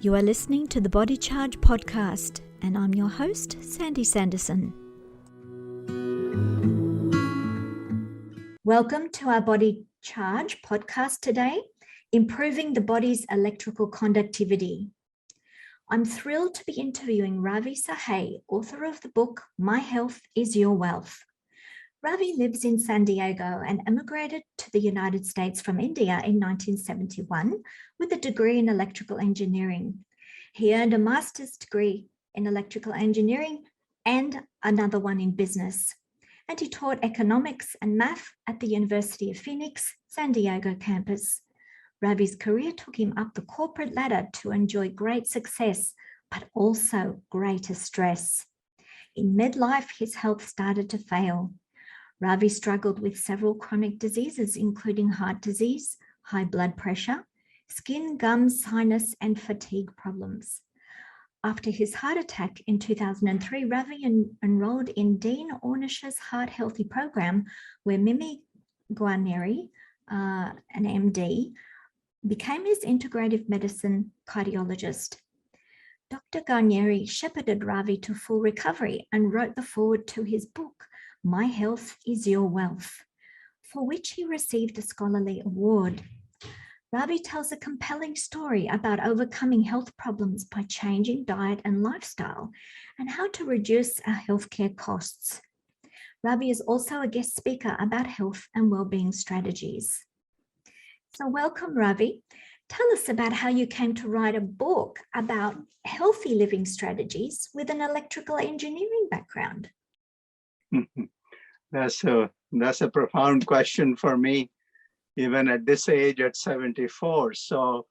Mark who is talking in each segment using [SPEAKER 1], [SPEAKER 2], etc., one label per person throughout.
[SPEAKER 1] You are listening to the Body Charge podcast, and I'm your host, Sandy Sanderson. Welcome to our Body Charge podcast today, Improving the Body's Electrical Conductivity. I'm thrilled to be interviewing Ravi Sahay, author of the book, My Health is Your Wealth. Ravi lives in San Diego and immigrated to the United States from India in 1971 with a degree in electrical engineering. He earned a master's degree in electrical engineering and another one in business. And he taught economics and math at the University of Phoenix, San Diego campus. Ravi's career took him up the corporate ladder to enjoy great success, but also greater stress. In midlife, his health started to fail. Ravi struggled with several chronic diseases, including heart disease, high blood pressure, skin, gums, sinus, and fatigue problems. After his heart attack in 2003, Ravi enrolled in Dean Ornish's Heart Healthy program, where Mimi Guarneri, an MD, became his Integrative Medicine cardiologist. Dr. Guarneri shepherded Ravi to full recovery and wrote the foreword to his book, My Health is Your Wealth, for which he received a scholarly award. Ravi tells a compelling story about overcoming health problems by changing diet and lifestyle and how to reduce our healthcare costs. Ravi is also a guest speaker about health and well-being strategies. So welcome, Ravi. Tell us about how you came to write a book about healthy living strategies with an electrical engineering background.
[SPEAKER 2] That's a profound question for me, even at this age at 74. So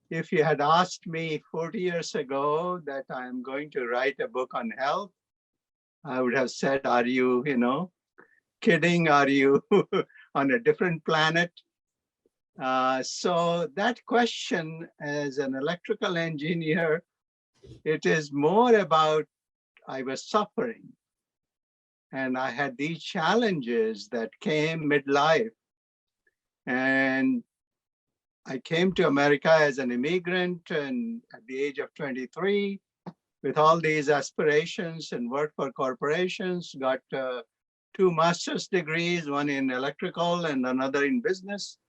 [SPEAKER 2] if you had asked me 40 years ago that I'm going to write a book on health, I would have said, are you kidding? Are you on a different planet? So that question, as an electrical engineer, it is more about I was suffering. And I had these challenges that came midlife. And I came to America as an immigrant and at the age of 23 with all these aspirations and worked for corporations, got 2 master's degrees, one in electrical and another in business.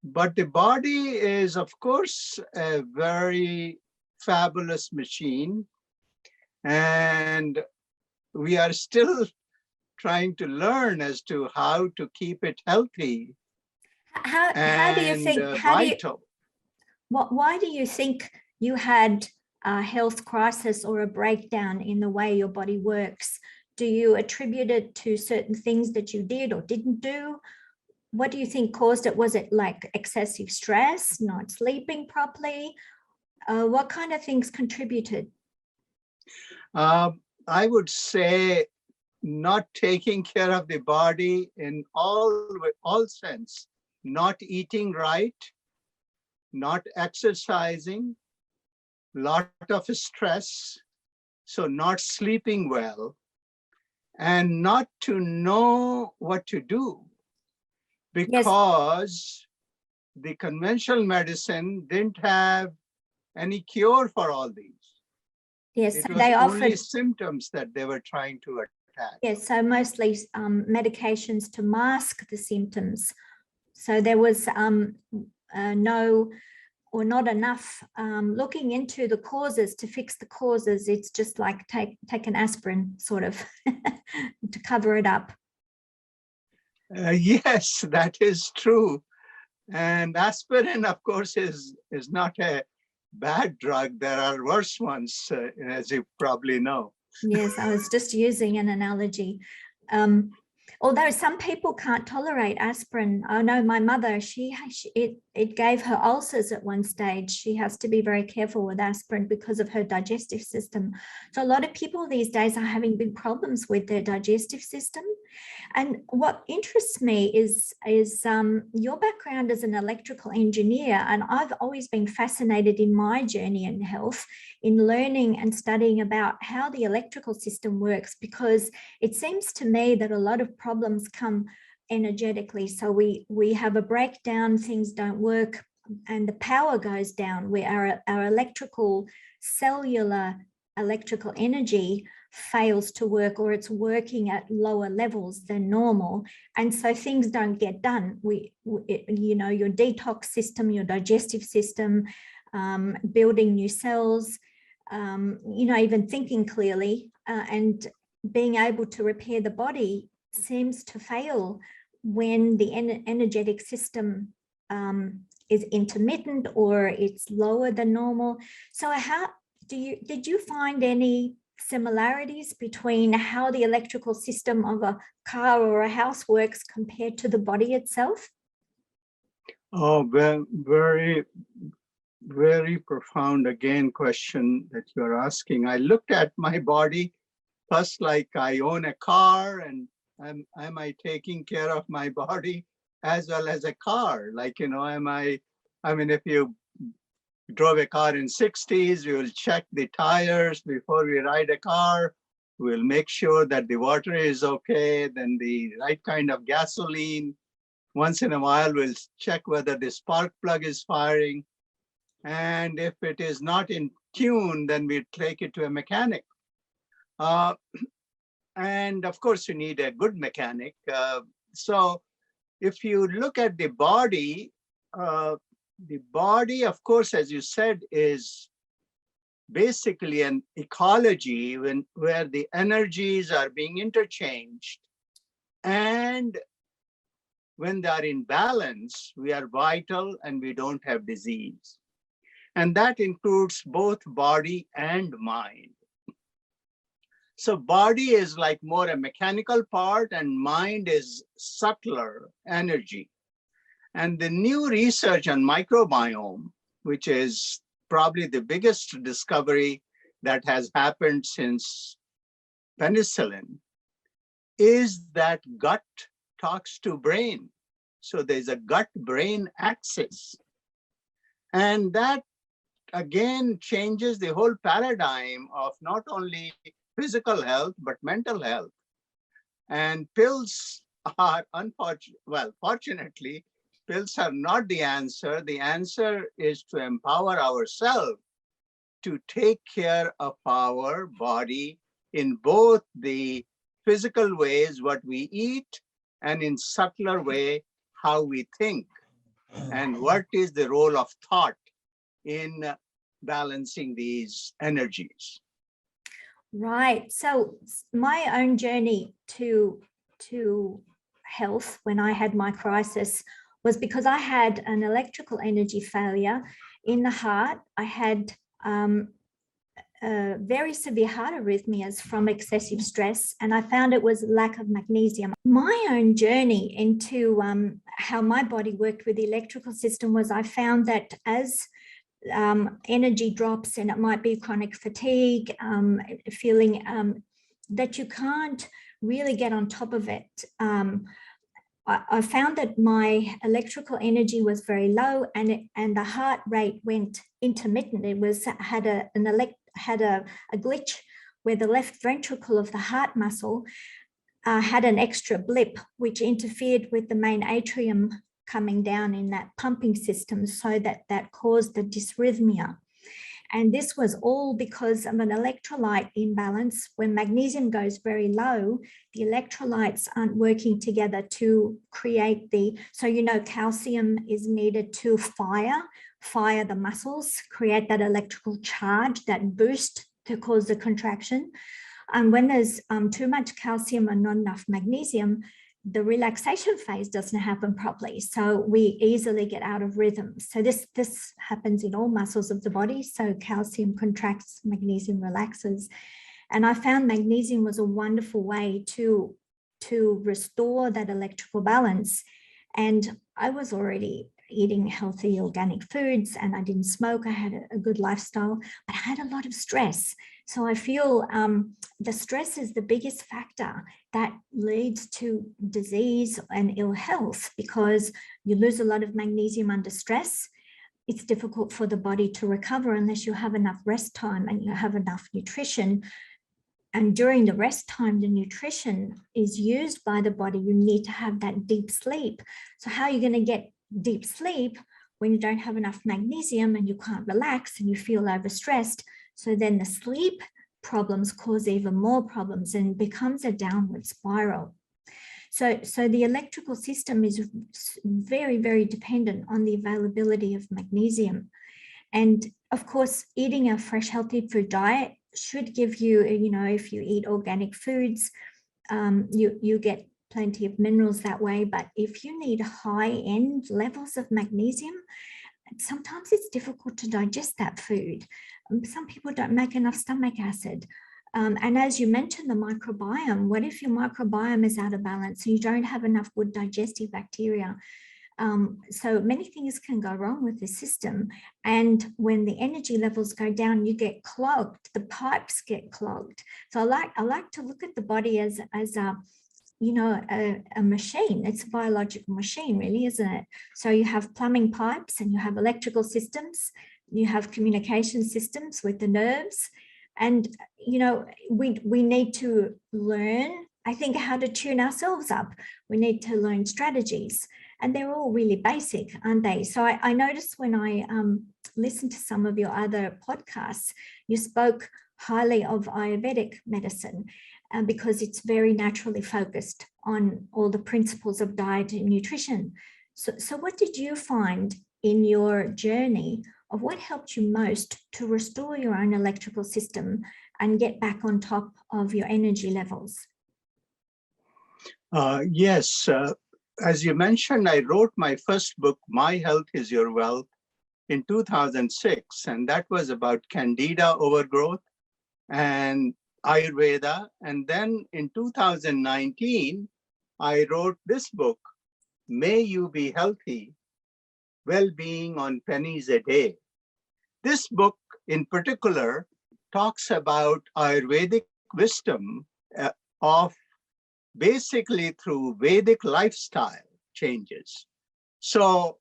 [SPEAKER 2] But the body is, of course, a very fabulous machine. And we are still trying to learn as to how to keep it healthy.
[SPEAKER 1] How do you think?
[SPEAKER 2] Vital.
[SPEAKER 1] Why do you think you had a health crisis or a breakdown in the way your body works? Do you attribute it to certain things that you did or didn't do? What do you think caused it? Was it like excessive stress, not sleeping properly? What kind of things contributed?
[SPEAKER 2] I would say not taking care of the body in all sense, not eating right, not exercising, lot of stress, so not sleeping well, and not to know what to do. Because the conventional medicine didn't have any cure for all these.
[SPEAKER 1] Yes,
[SPEAKER 2] it
[SPEAKER 1] so
[SPEAKER 2] was
[SPEAKER 1] they
[SPEAKER 2] only
[SPEAKER 1] offered
[SPEAKER 2] symptoms that they were trying to attack.
[SPEAKER 1] Yes, so mostly medications to mask the symptoms. So there was no or not enough looking into the causes to fix the causes. It's just like take an aspirin sort of to cover it up.
[SPEAKER 2] Yes, that is true. And aspirin, of course, is not a bad drug. There are worse ones, as you probably know.
[SPEAKER 1] Yes, I was just using an analogy. Although some people can't tolerate aspirin. I know my mother, it gave her ulcers at one stage. She has to be very careful with aspirin because of her digestive system. So a lot of people these days are having big problems with their digestive system. And what interests me is your background as an electrical engineer. And I've always been fascinated in my journey in health, in learning and studying about how the electrical system works, because it seems to me that a lot of problems come energetically. So we have a breakdown, things don't work the power goes down, where our electrical cellular electrical energy fails to work, or it's working at lower levels than normal, and so things don't get done. Your detox system, your digestive system, building new cells, even thinking clearly, and being able to repair the body seems to fail when the energetic system is intermittent or it's lower than normal. So how did you find any similarities between how the electrical system of a car or a house works compared to the body itself?
[SPEAKER 2] Oh, very, very profound again question that you're asking. I looked at my body first like I own a car, and am I taking care of my body as well as a car? Like, if you drove a car in 60s, we will check the tires before we ride a car. We'll make sure that the water is okay, then the right kind of gasoline. Once in a while, we'll check whether the spark plug is firing. And if it is not in tune, then we take it to a mechanic. And of course, you need a good mechanic. So if you look at the body, of course, as you said, is basically an ecology where the energies are being interchanged. And when they are in balance, we are vital and we don't have disease. And that includes both body and mind. So body is like more a mechanical part, and mind is subtler energy. And the new research on microbiome, which is probably the biggest discovery that has happened since penicillin, is that gut talks to brain. So there's a gut-brain axis. And that, again, changes the whole paradigm of not only physical health, but mental health. And pills are fortunately, pills are not the answer. The answer is to empower ourselves to take care of our body in both the physical ways, what we eat, and in subtler way, how we think. And what is the role of thought in balancing these energies?
[SPEAKER 1] Right. So my own journey to health when I had my crisis was because I had an electrical energy failure in the heart. I had very severe heart arrhythmias from excessive stress, and I found it was lack of magnesium. My own journey into how my body worked with the electrical system was I found that as energy drops, and it might be chronic fatigue, feeling that you can't really get on top of it. I found that my electrical energy was very low, and the heart rate went intermittent. It had a glitch where the left ventricle of the heart muscle had an extra blip, which interfered with the main atrium coming down in that pumping system, so that caused the dysrhythmia. And this was all because of an electrolyte imbalance. When magnesium goes very low, the electrolytes aren't working together to create calcium is needed to fire the muscles, create that electrical charge, that boost to cause the contraction. And when there's too much calcium and not enough magnesium, the relaxation phase doesn't happen properly. So we easily get out of rhythm. So this happens in all muscles of the body. So calcium contracts, magnesium relaxes. And I found magnesium was a wonderful way to restore that electrical balance. And I was already eating healthy organic foods, and I didn't smoke. I had a good lifestyle, but I had a lot of stress. So I feel the stress is the biggest factor that leads to disease and ill health, because you lose a lot of magnesium under stress. It's difficult for the body to recover unless you have enough rest time and you have enough nutrition. And during the rest time, the nutrition is used by the body. You need to have that deep sleep. So how are you going to get deep sleep when you don't have enough magnesium and you can't relax and you feel overstressed. So then the sleep problems cause even more problems and it becomes a downward spiral. So the electrical system is very, very dependent on the availability of magnesium. And of course, eating a fresh, healthy food diet should give you, if you eat organic foods, you get plenty of minerals that way. But if you need high-end levels of magnesium, sometimes it's difficult to digest that food. Some people don't make enough stomach acid. And as you mentioned, the microbiome, what if your microbiome is out of balance and you don't have enough good digestive bacteria? So many things can go wrong with the system. And when the energy levels go down, you get clogged, the pipes get clogged. So I like to look at the body as a machine. It's a biological machine, really, isn't it? So you have plumbing pipes and you have electrical systems, you have communication systems with the nerves. And, we need to learn, I think, how to tune ourselves up. We need to learn strategies. And they're all really basic, aren't they? So I noticed when I listened to some of your other podcasts, you spoke highly of Ayurvedic medicine because it's very naturally focused on all the principles of diet and nutrition. So what did you find in your journey of what helped you most to restore your own electrical system and get back on top of your energy levels?
[SPEAKER 2] Yes. As you mentioned, I wrote my first book, My Health is Your Wealth, in 2006, and that was about Candida overgrowth and Ayurveda. And then in 2019, I wrote this book, May You Be Healthy, Well-Being on Pennies a Day. This book in particular talks about Ayurvedic wisdom of basically through Vedic lifestyle changes. So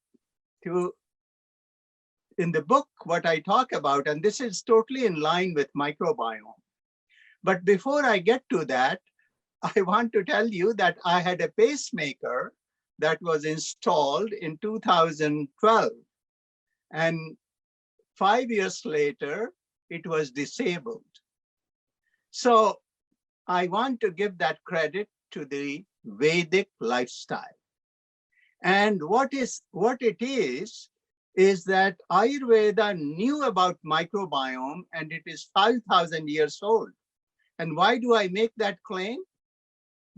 [SPEAKER 2] in the book, what I talk about, and this is totally in line with microbiome. But before I get to that, I want to tell you that I had a pacemaker that was installed in 2012. And 5 years later, it was disabled. So I want to give that credit to the Vedic lifestyle. And what it is that Ayurveda knew about microbiome and it is 5,000 years old. And why do I make that claim?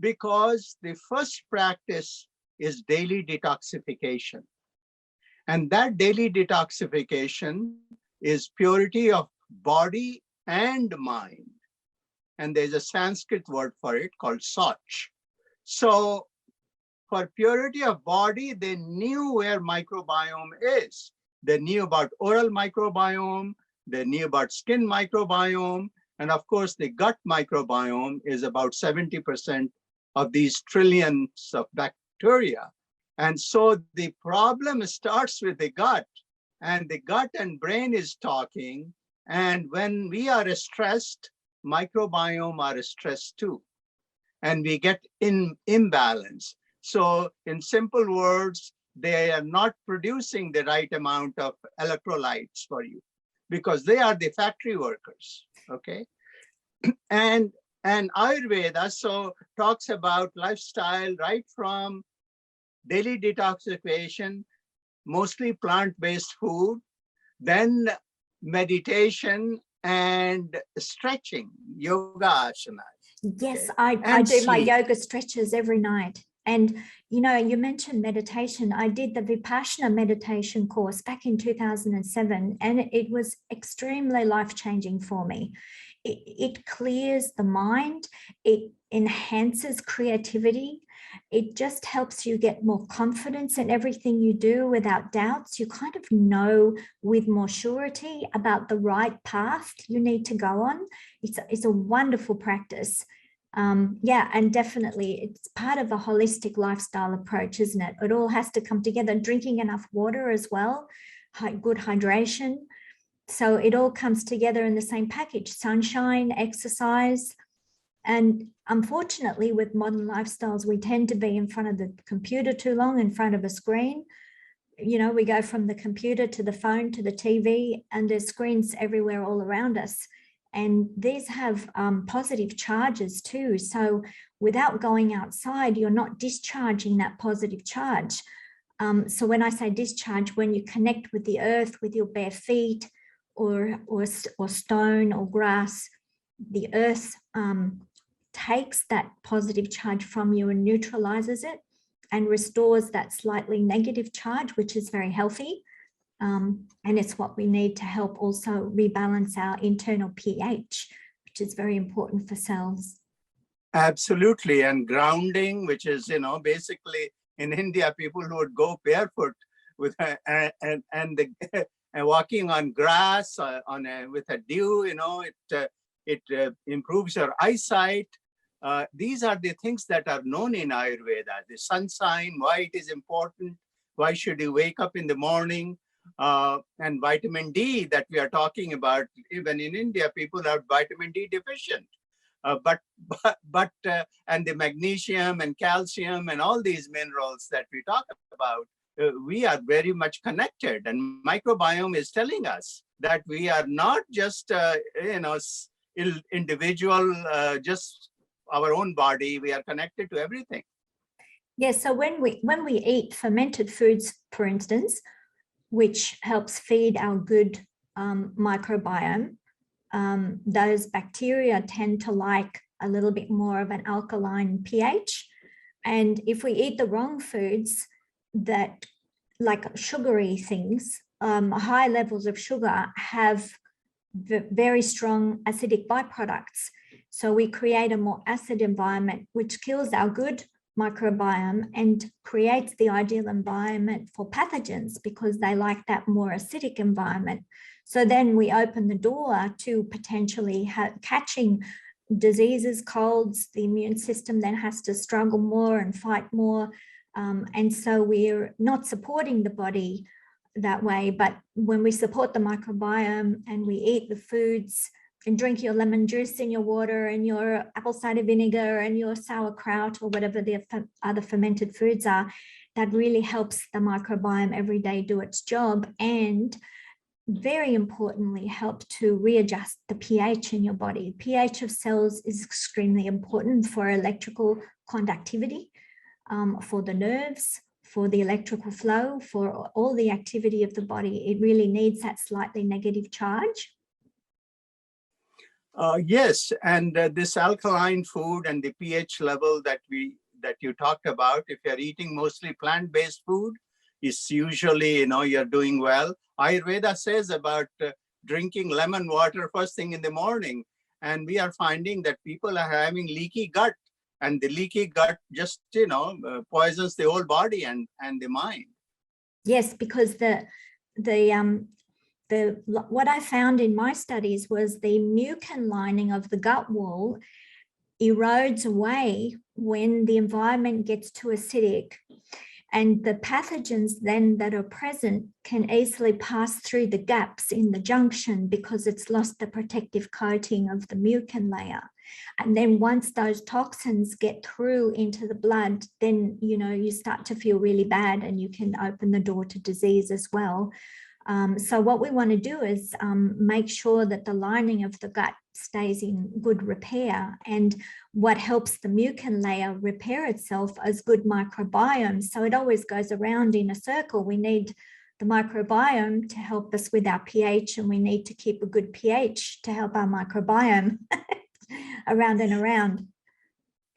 [SPEAKER 2] Because the first practice is daily detoxification. And that daily detoxification is purity of body and mind. And there's a Sanskrit word for it called Soch. So for purity of body, they knew where microbiome is. They knew about oral microbiome, they knew about skin microbiome, and of course the gut microbiome is about 70% of these trillions of bacteria. And so the problem starts with the gut, and the gut and brain is talking. And when we are stressed, microbiome are stressed too. And we get imbalance. So in simple words, they are not producing the right amount of electrolytes for you because they are the factory workers, okay? And Ayurveda so talks about lifestyle right from daily detoxification, mostly plant-based food, then meditation and stretching, yoga asanas.
[SPEAKER 1] Yes,
[SPEAKER 2] okay?
[SPEAKER 1] I do
[SPEAKER 2] sleep.
[SPEAKER 1] my yoga stretches every night. And, you mentioned meditation. I did the Vipassana meditation course back in 2007, and it was extremely life-changing for me. It clears the mind, it enhances creativity, it just helps you get more confidence in everything you do without doubts. You kind of know with more surety about the right path you need to go on. It's a wonderful practice. Yeah, and definitely it's part of a holistic lifestyle approach, isn't it? It all has to come together. Drinking enough water as well, good hydration. So it all comes together in the same package: sunshine, exercise. And unfortunately, with modern lifestyles, we tend to be in front of the computer too long, in front of a screen. we go from the computer to the phone to the TV, and there's screens everywhere all around us. And these have positive charges too. So without going outside, you're not discharging that positive charge. So when I say discharge, when you connect with the earth with your bare feet or stone or grass, the earth takes that positive charge from you and neutralizes it and restores that slightly negative charge, which is very healthy. And it's what we need to help also rebalance our internal pH, which is very important for cells.
[SPEAKER 2] Absolutely. And grounding, which is, basically in India, people who would go barefoot with and walking on grass with a dew, it improves your eyesight. These are the things that are known in Ayurveda. The sunshine, why it is important, why should you wake up in the morning, and vitamin D that we are talking about. Even in India, people are vitamin D deficient. And the magnesium and calcium and all these minerals that we talk about, we are very much connected. And microbiome is telling us that we are not just, individual, just our own body. We are connected to everything.
[SPEAKER 1] Yes. So when we eat fermented foods, for instance, which helps feed our good microbiome, those bacteria tend to like a little bit more of an alkaline pH. And if we eat the wrong foods, that like sugary things, high levels of sugar have very strong acidic byproducts. So we create a more acid environment, which kills our good microbiome and creates the ideal environment for pathogens because they like that more acidic environment. So then we open the door to potentially catching diseases, colds. The immune system then has to struggle more and fight more. And so we're not supporting the body that way. But when we support the microbiome and we eat the foods and drink your lemon juice in your water and your apple cider vinegar and your sauerkraut or whatever the other fermented foods are, that really helps the microbiome every day do its job, and very importantly help to readjust the pH in your body. pH of cells is extremely important for electrical conductivity, for the nerves, for the electrical flow, for all the activity of the body. It really needs that slightly negative charge.
[SPEAKER 2] Yes, and this alkaline food and the pH level that you talked about, if you're eating mostly plant-based food, is usually, you're doing well. Ayurveda says about drinking lemon water first thing in the morning, and we are finding that people are having leaky gut, and the leaky gut just, poisons the whole body and the mind.
[SPEAKER 1] Yes, because what I found in my studies was the mucin lining of the gut wall erodes away when the environment gets too acidic, and the pathogens then that are present can easily pass through the gaps in the junction because it's lost the protective coating of the mucin layer. And then once those toxins get through into the blood, then you start to feel really bad and you can open the door to disease as well. So what we want to do is make sure that the lining of the gut stays in good repair, and what helps the mucin layer repair itself is good microbiome. So it always goes around in a circle. We need the microbiome to help us with our pH, and we need to keep a good pH to help our microbiome around and around.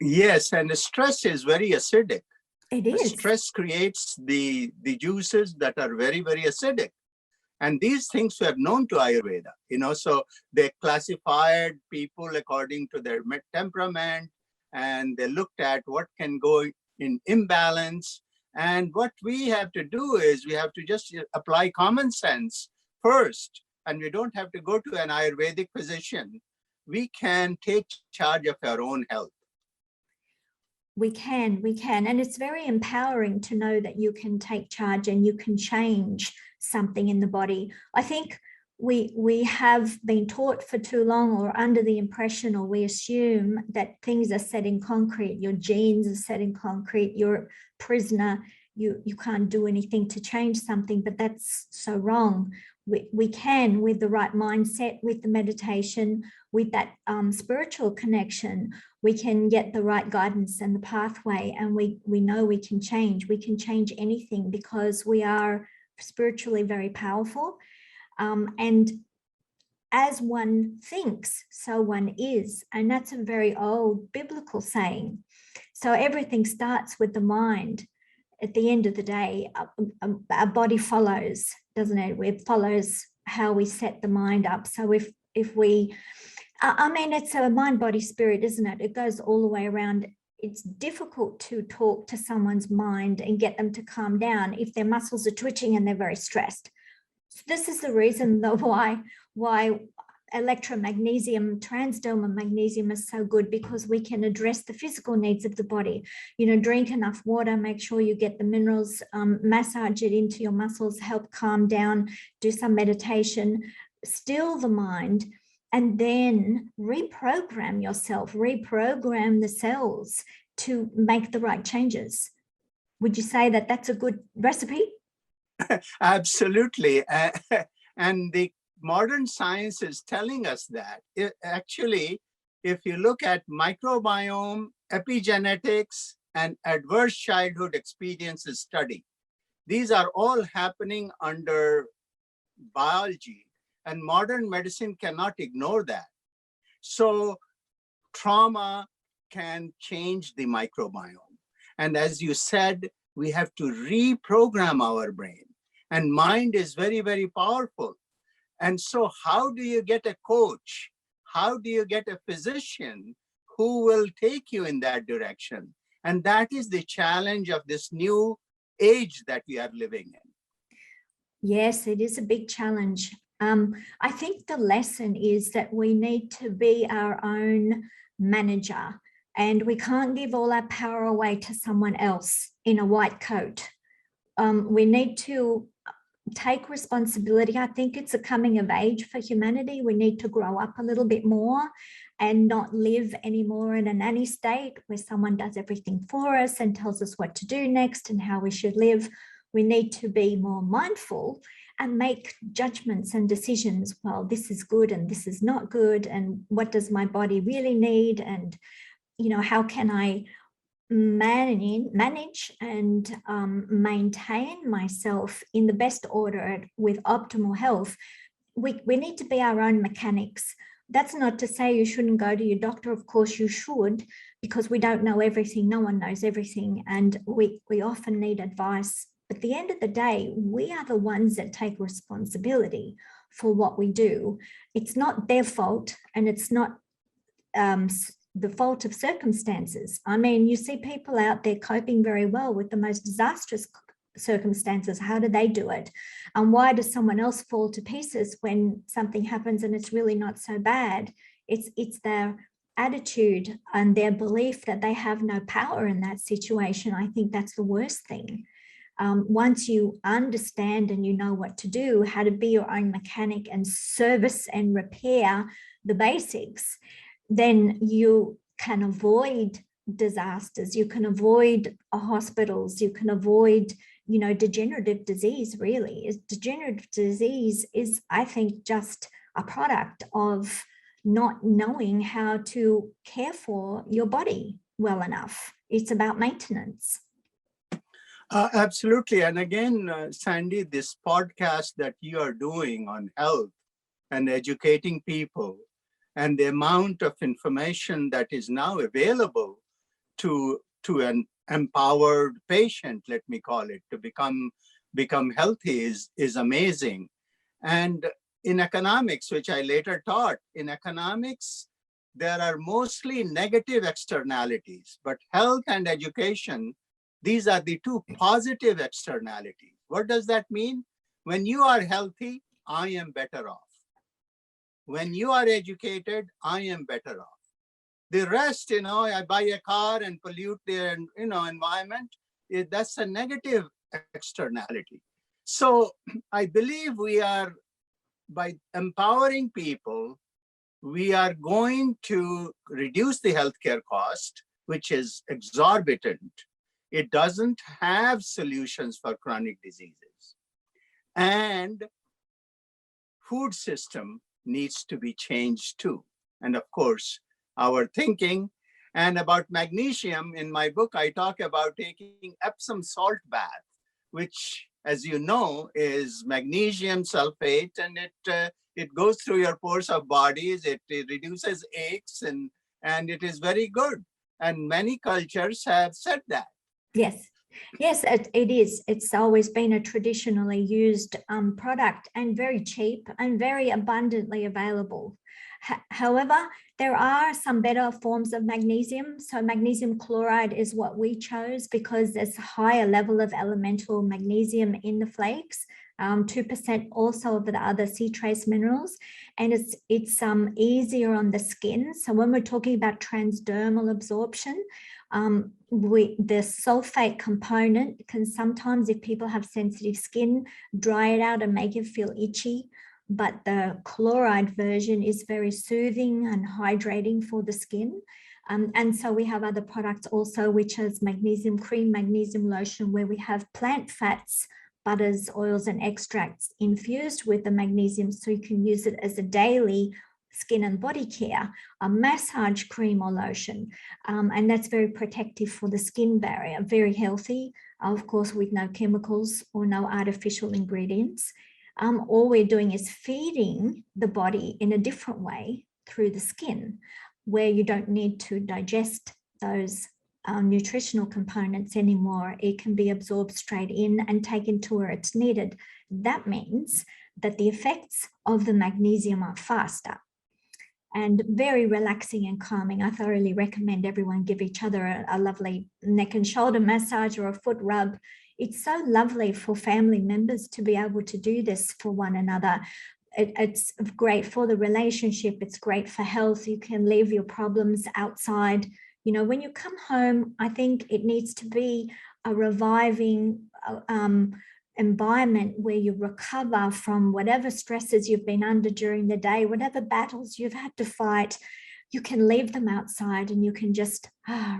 [SPEAKER 2] Yes, and the stress is very acidic.
[SPEAKER 1] It is.
[SPEAKER 2] Stress creates the juices that are very, very acidic. And these things were known to Ayurveda, so they classified people according to their temperament, and they looked at what can go in imbalance. And what we have to do is we have to just apply common sense first, and we don't have to go to an Ayurvedic physician. We can take charge of our own health.
[SPEAKER 1] We can. And it's very empowering to know that you can take charge and you can change something in the body. I think we have been taught for too long, or under the impression, or we assume that things are set in concrete. Your genes are set in concrete. You're a prisoner. you can't do anything to change something, but that's so wrong. We can, with the right mindset, with the meditation, with that spiritual connection, we can get the right guidance and the pathway, and we know we can change. We can change anything because we are spiritually very powerful. And as one thinks, so one is. And that's a very old biblical saying. So everything starts with the mind. At the end of the day, our body follows, doesn't it? It follows how we set the mind up. So if we, I mean, it's a mind, body, spirit, isn't it? It goes all the way around. It's difficult to talk to someone's mind and get them to calm down if their muscles are twitching and they're very stressed. So this is the reason though why Elektra Magnesium, transdermal magnesium is so good, because we can address the physical needs of the body. You know, drink enough water, make sure you get the minerals, massage it into your muscles, help calm down, do some meditation, still the mind, and then reprogram yourself, reprogram the cells to make the right changes. Would you say that that's a good recipe?
[SPEAKER 2] Absolutely. And the modern science is telling us that. Actually, if you look at microbiome, epigenetics, and adverse childhood experiences study, these are all happening under biology, and modern medicine cannot ignore that. So trauma can change the microbiome. And as you said, we have to reprogram our brain. And mind is very, very powerful. And so how do you get a coach? How do you get a physician who will take you in that direction? And that is the challenge of this new age that we are living in.
[SPEAKER 1] Yes, it is a big challenge. I think the lesson is that we need to be our own manager, and we can't give all our power away to someone else in a white coat. We need to take responsibility. I think it's a coming of age for humanity. We need to grow up a little bit more and not live anymore in a nanny state where someone does everything for us and tells us what to do next and how we should live. We need to be more mindful and make judgments and decisions. Well, this is good and this is not good. And what does my body really need? And, you know, how can I manage and maintain myself in the best order with optimal health? We need to be our own mechanics. That's not to say you shouldn't go to your doctor. Of course you should, because we don't know everything. No one knows everything. And we often need advice. But at the end of the day, we are the ones that take responsibility for what we do. It's not their fault, and it's not the fault of circumstances. I mean, you see people out there coping very well with the most disastrous circumstances. How do they do it? And why does someone else fall to pieces when something happens and it's really not so bad? It's their attitude and their belief that they have no power in that situation. I think that's the worst thing. Once you understand and you know what to do, how to be your own mechanic and service and repair the basics, then you can avoid disasters. You can avoid hospitals. You can avoid, you know, degenerative disease. Really, degenerative disease is, I think, just a product of not knowing how to care for your body well enough. It's about maintenance.
[SPEAKER 2] Absolutely. And again, Sandy, this podcast that you are doing on health and educating people, and the amount of information that is now available to an empowered patient, let me call it, to become healthy is amazing. And in economics, which I later taught, in economics, there are mostly negative externalities, but health and education, these are the two positive externalities. What does that mean? When you are healthy, I am better off. When you are educated, I am better off. The rest, you know, I buy a car and pollute the, you know, environment, that's a negative externality. So I believe we are, by empowering people, we are going to reduce the healthcare cost, which is exorbitant. It doesn't have solutions for chronic diseases. And food system needs to be changed too. And of course, our thinking. And about magnesium, in my book, I talk about taking Epsom salt bath, which, as you know, is magnesium sulfate, and it goes through your pores of bodies. It reduces aches, and it is very good. And many cultures have said that.
[SPEAKER 1] Yes. Yes, it is. It's always been a traditionally used product, and very cheap and very abundantly available. However, there are some better forms of magnesium. So magnesium chloride is what we chose because there's a higher level of elemental magnesium in the flakes, 2% also of the other sea trace minerals, and it's easier on the skin. So when we're talking about transdermal absorption, the sulfate component can sometimes, if people have sensitive skin, dry it out and make it feel itchy. But the chloride version is very soothing and hydrating for the skin. And so we have other products also, which is magnesium cream, magnesium lotion, where we have plant fats, butters, oils, and extracts infused with the magnesium, so you can use it as a daily skin and body care, a massage cream or lotion. And that's very protective for the skin barrier, very healthy, of course, with no chemicals or no artificial ingredients. All we're doing is feeding the body in a different way through the skin, where you don't need to digest those nutritional components anymore. It can be absorbed straight in and taken to where it's needed. That means that the effects of the magnesium are faster and very relaxing and calming. I thoroughly recommend everyone give each other a lovely neck and shoulder massage or a foot rub. It's so lovely for family members to be able to do this for one another. It's great for the relationship. It's great for health. You can leave your problems outside. You know, when you come home, I think it needs to be a reviving environment where you recover from whatever stresses you've been under during the day, whatever battles you've had to fight. You can leave them outside and you can just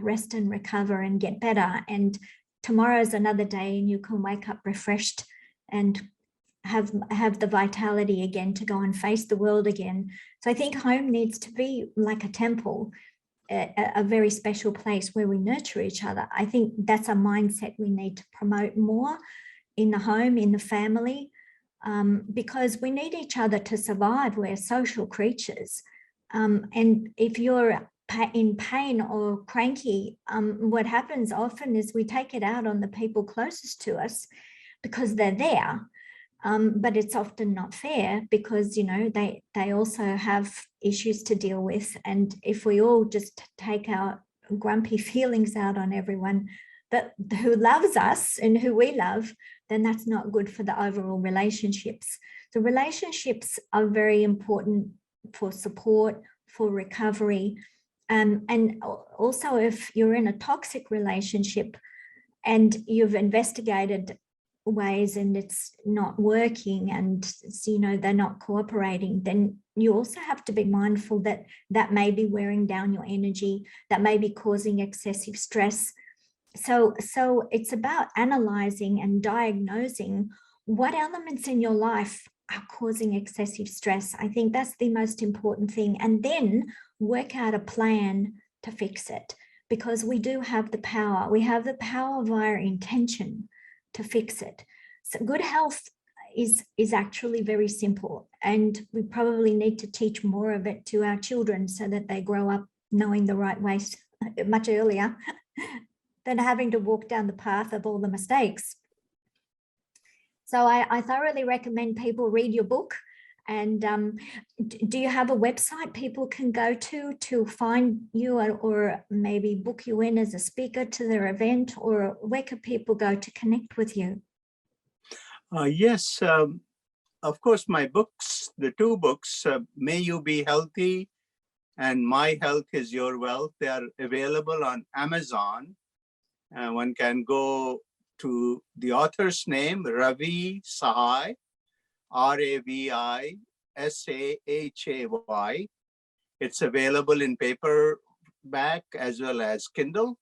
[SPEAKER 1] rest and recover and get better. And tomorrow's another day and you can wake up refreshed and have the vitality again to go and face the world again. So I think home needs to be like a temple, a very special place where we nurture each other. I think that's a mindset we need to promote more in the home, in the family, because we need each other to survive. We're social creatures. And if you're in pain or cranky, what happens often is we take it out on the people closest to us because they're there. But it's often not fair because, you know, they also have issues to deal with. And if we all just take our grumpy feelings out on everyone who loves us and who we love, then that's not good for the overall relationships. So relationships are very important for support, for recovery. And also if you're in a toxic relationship and you've investigated ways and it's not working and you know they're not cooperating, then you also have to be mindful that that may be wearing down your energy, that may be causing excessive stress. So it's about analyzing and diagnosing what elements in your life are causing excessive stress. I think that's the most important thing, and then work out a plan to fix it, because we do have the power. We have the power via intention to fix it. So good health is actually very simple, and we probably need to teach more of it to our children so that they grow up knowing the right ways much earlier than having to walk down the path of all the mistakes. So I thoroughly recommend people read your book. And do you have a website people can go to find you, or maybe book you in as a speaker to their event, or where can people go to connect with you?
[SPEAKER 2] Yes, of course, my books, the two books, May You Be Healthy and My Health is Your Wealth, they are available on Amazon. One can go to the author's name, Ravi Sahay, RAVI SAHAY. It's available in paperback as well as Kindle.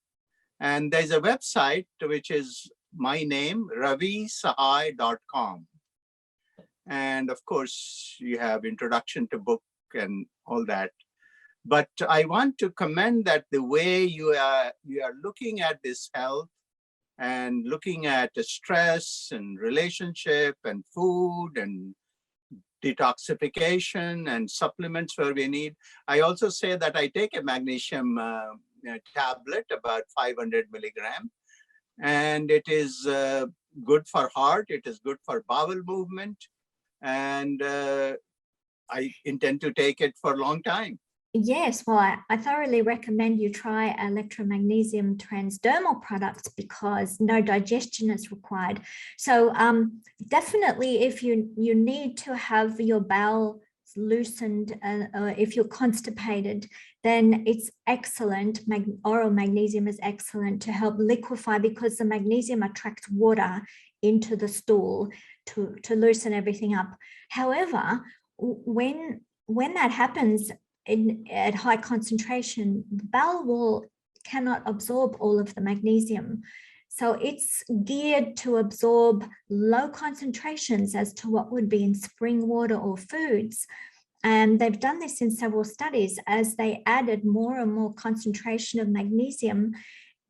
[SPEAKER 2] And there's a website which is my name, ravisahay.com. And of course, you have introduction to book and all that. But I want to commend that the way you are looking at this health and looking at the stress and relationship and food and detoxification and supplements where we need. I also say that I take a magnesium tablet, about 500 milligram, and it is good for heart. It is good for bowel movement. And I intend to take it for a long time.
[SPEAKER 1] Yes, well, I thoroughly recommend you try Elektra Magnesium transdermal products because no digestion is required. So definitely if you need to have your bowel loosened, if you're constipated, then it's excellent. Oral magnesium is excellent to help liquefy because the magnesium attracts water into the stool to loosen everything up. However, when that happens, at high concentration, the bowel wall cannot absorb all of the magnesium. So it's geared to absorb low concentrations as to what would be in spring water or foods. And they've done this in several studies. As they added more and more concentration of magnesium,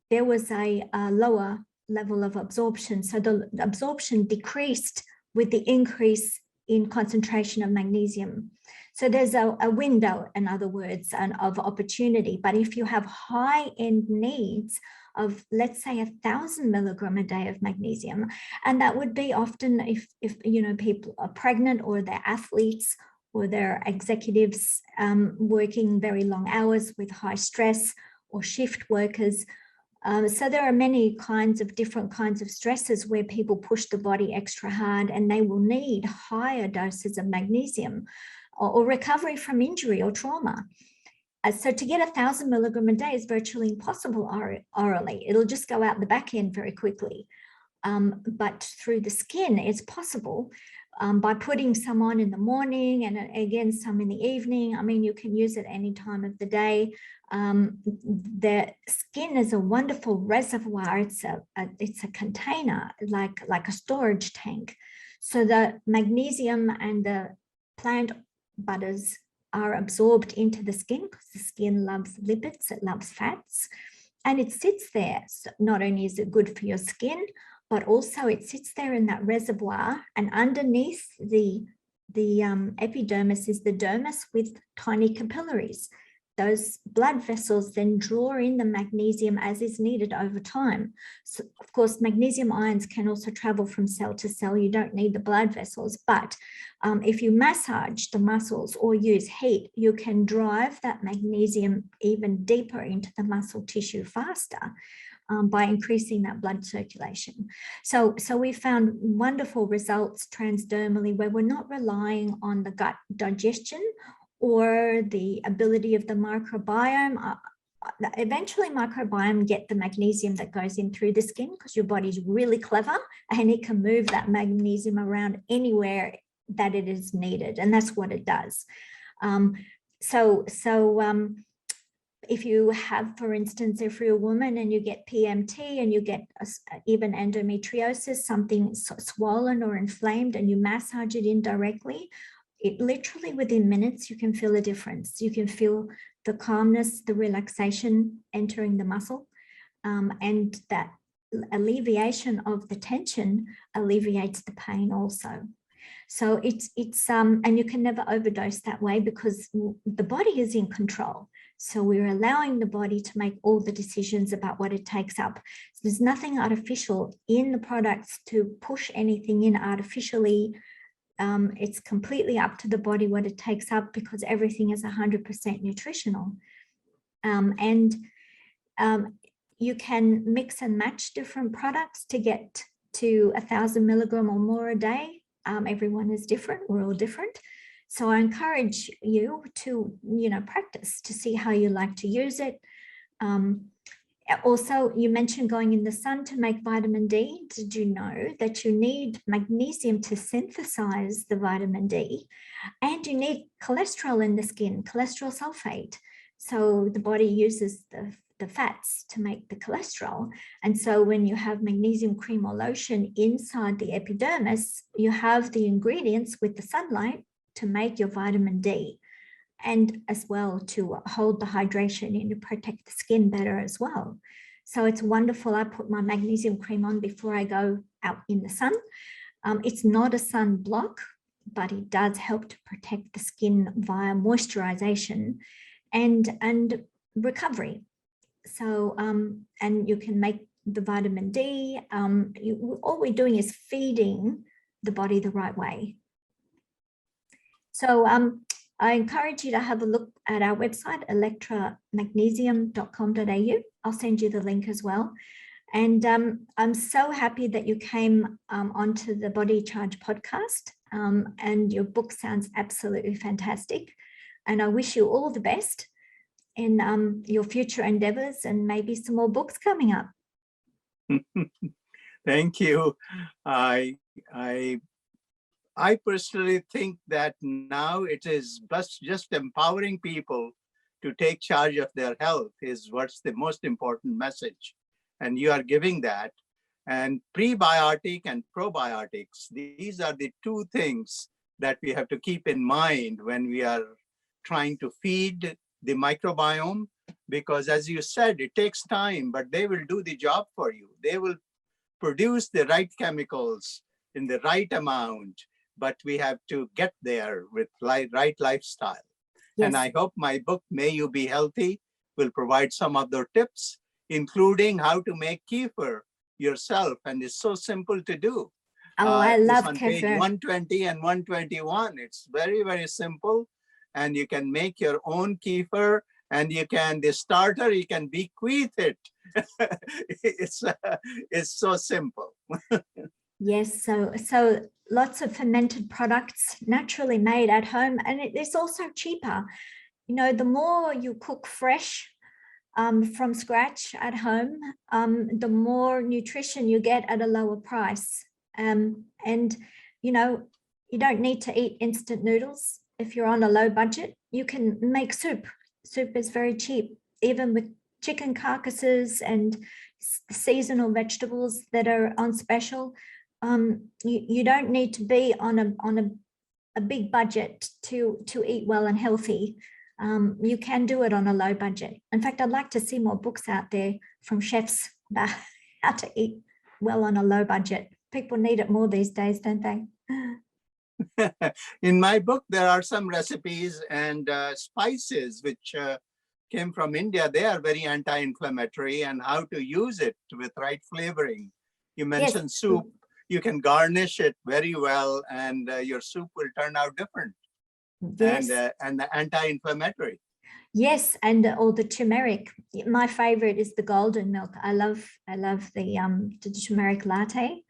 [SPEAKER 1] there was a lower level of absorption. So the absorption decreased with the increase in concentration of magnesium. So there's a window, in other words, of opportunity. But if you have high-end needs of, let's say, 1,000 milligram a day of magnesium, and that would be often if people are pregnant or they're athletes or they're executives working very long hours with high stress, or shift workers. So there are many different kinds of stresses where people push the body extra hard and they will need higher doses of magnesium, or recovery from injury or trauma. So to get 1,000 milligram a day is virtually impossible orally. It'll just go out the back end very quickly. But through the skin, it's possible by putting some on in the morning and again, some in the evening. I mean, you can use it any time of the day. The skin is a wonderful reservoir. It's a container, like a storage tank. So the magnesium and the plant butters are absorbed into the skin because the skin loves lipids, it loves fats, and it sits there. So not only is it good for your skin, but also it sits there in that reservoir, and underneath the epidermis is the dermis with tiny capillaries. Those blood vessels then draw in the magnesium as is needed over time. So of course, magnesium ions can also travel from cell to cell. You don't need the blood vessels, but if you massage the muscles or use heat, you can drive that magnesium even deeper into the muscle tissue faster. By increasing that blood circulation. So we found wonderful results transdermally where we're not relying on the gut digestion or the ability of the microbiome. Eventually microbiome get the magnesium that goes in through the skin because your body's really clever and it can move that magnesium around anywhere that it is needed, and that's what it does. If you have, for instance, if you're a woman and you get PMT and you get even endometriosis, something swollen or inflamed, and you massage it indirectly, it literally within minutes, you can feel a difference. You can feel the calmness, the relaxation entering the muscle, and that alleviation of the tension alleviates the pain also. So it's and you can never overdose that way because the body is in control. So we're allowing the body to make all the decisions about what it takes up. So there's nothing artificial in the products to push anything in artificially. It's completely up to the body what it takes up because everything is 100% nutritional. You can mix and match different products to get to 1,000 milligram or more a day. Everyone is different, we're all different. So I encourage you to, practice to see how you like to use it. Also, you mentioned going in the sun to make vitamin D. Did you know that you need magnesium to synthesize the vitamin D? And you need cholesterol in the skin, cholesterol sulfate. So the body uses the fats to make the cholesterol. And so when you have magnesium cream or lotion inside the epidermis, you have the ingredients with the sunlight to make your vitamin D, and as well to hold the hydration and to protect the skin better as well. So it's wonderful. I put my magnesium cream on before I go out in the sun. It's not a sun block, but it does help to protect the skin via moisturization and recovery. So, and you can make the vitamin D. All we're doing is feeding the body the right way. So I encourage you to have a look at our website, electramagnesium.com.au. I'll send you the link as well. And I'm so happy that you came onto the Body Charge podcast, and your book sounds absolutely fantastic. And I wish you all the best in your future endeavors and maybe some more books coming up.
[SPEAKER 2] Thank you. I personally think that now it is just empowering people to take charge of their health is what's the most important message. And you are giving that. And prebiotic and probiotics, these are the two things that we have to keep in mind when we are trying to feed the microbiome, because as you said, it takes time, but they will do the job for you. They will produce the right chemicals in the right amount, but we have to get there with right lifestyle. Yes. And I hope my book, May You Be Healthy, will provide some of the tips, including how to make kefir yourself. And it's so simple to do.
[SPEAKER 1] Oh, I love
[SPEAKER 2] on
[SPEAKER 1] kefir.
[SPEAKER 2] Page 120 and 121. It's very, very simple. And you can make your own kefir, and you can, the starter, you can bequeath it. It's so simple.
[SPEAKER 1] Yes, so lots of fermented products naturally made at home, and it's also cheaper. You know, the more you cook fresh from scratch at home, the more nutrition you get at a lower price. And, you know, you don't need to eat instant noodles. If you're on a low budget, you can make soup. Soup is very cheap, even with chicken carcasses and seasonal vegetables that are on special. You don't need to be on a big budget to eat well and healthy. You can do it on a low budget. In fact, I'd like to see more books out there from chefs about how to eat well on a low budget. People need it more these days, don't they?
[SPEAKER 2] In my book, there are some recipes and spices which came from India. They are very anti-inflammatory, and how to use it with right flavoring. You mentioned soup. You can garnish it very well, and your soup will turn out different. Yes. And the anti-inflammatory.
[SPEAKER 1] Yes, and all the turmeric. My favorite is the golden milk. I love the turmeric latte.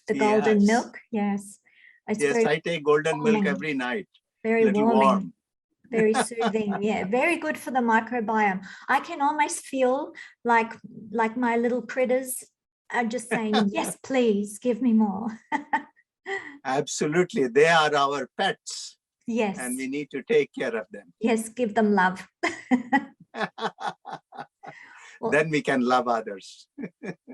[SPEAKER 1] The golden milk. Yes.
[SPEAKER 2] It's yes, I take golden milk every night.
[SPEAKER 1] Very warming. Very soothing. Yeah, very good for the microbiome. I can almost feel like my little critters are just saying, yes, please give me more.
[SPEAKER 2] Absolutely. They are our pets.
[SPEAKER 1] Yes.
[SPEAKER 2] And we need to take care of them.
[SPEAKER 1] Yes, give them love.
[SPEAKER 2] Well, then we can love others.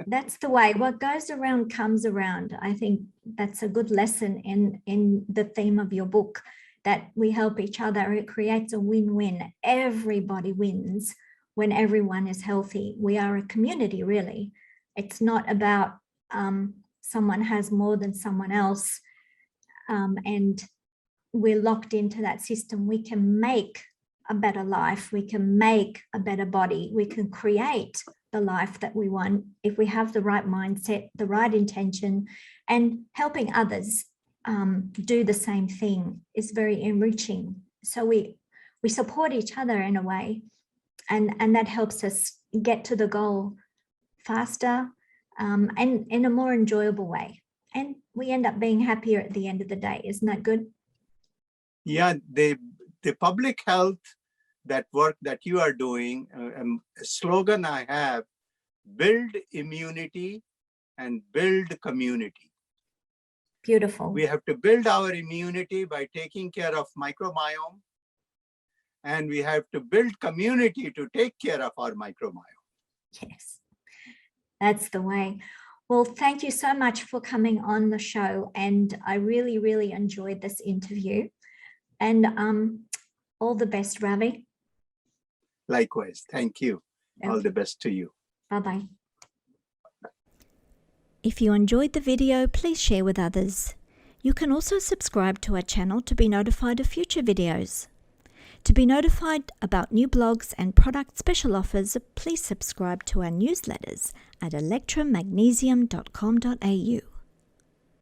[SPEAKER 1] That's the way. What goes around comes around. I think that's a good lesson in the theme of your book, that we help each other. It creates a win-win. Everybody wins when everyone is healthy. We are a community, really. It's not about someone has more than someone else, and we're locked into that system. We can make a better life. We can make a better body. We can create the life that we want if we have the right mindset, the right intention, and helping others do the same thing is very enriching. So we support each other in a way, and that helps us get to the goal faster and in a more enjoyable way. And we end up being happier at the end of the day. Isn't that good?
[SPEAKER 2] Yeah, the public health, that work that you are doing, a slogan I have, build immunity and build community.
[SPEAKER 1] Beautiful.
[SPEAKER 2] We have to build our immunity by taking care of microbiome, and we have to build community to take care of our microbiome.
[SPEAKER 1] Yes, that's the way. Well, thank you so much for coming on the show. And I really, really enjoyed this interview. And all the best, Ravi.
[SPEAKER 2] Likewise. Thank you.
[SPEAKER 1] Okay.
[SPEAKER 2] All the best to you.
[SPEAKER 1] Bye-bye.
[SPEAKER 3] If you enjoyed the video, please share with others. You can also subscribe to our channel to be notified of future videos. To be notified about new blogs and product special offers, please subscribe to our newsletters at electramagnesium.com.au.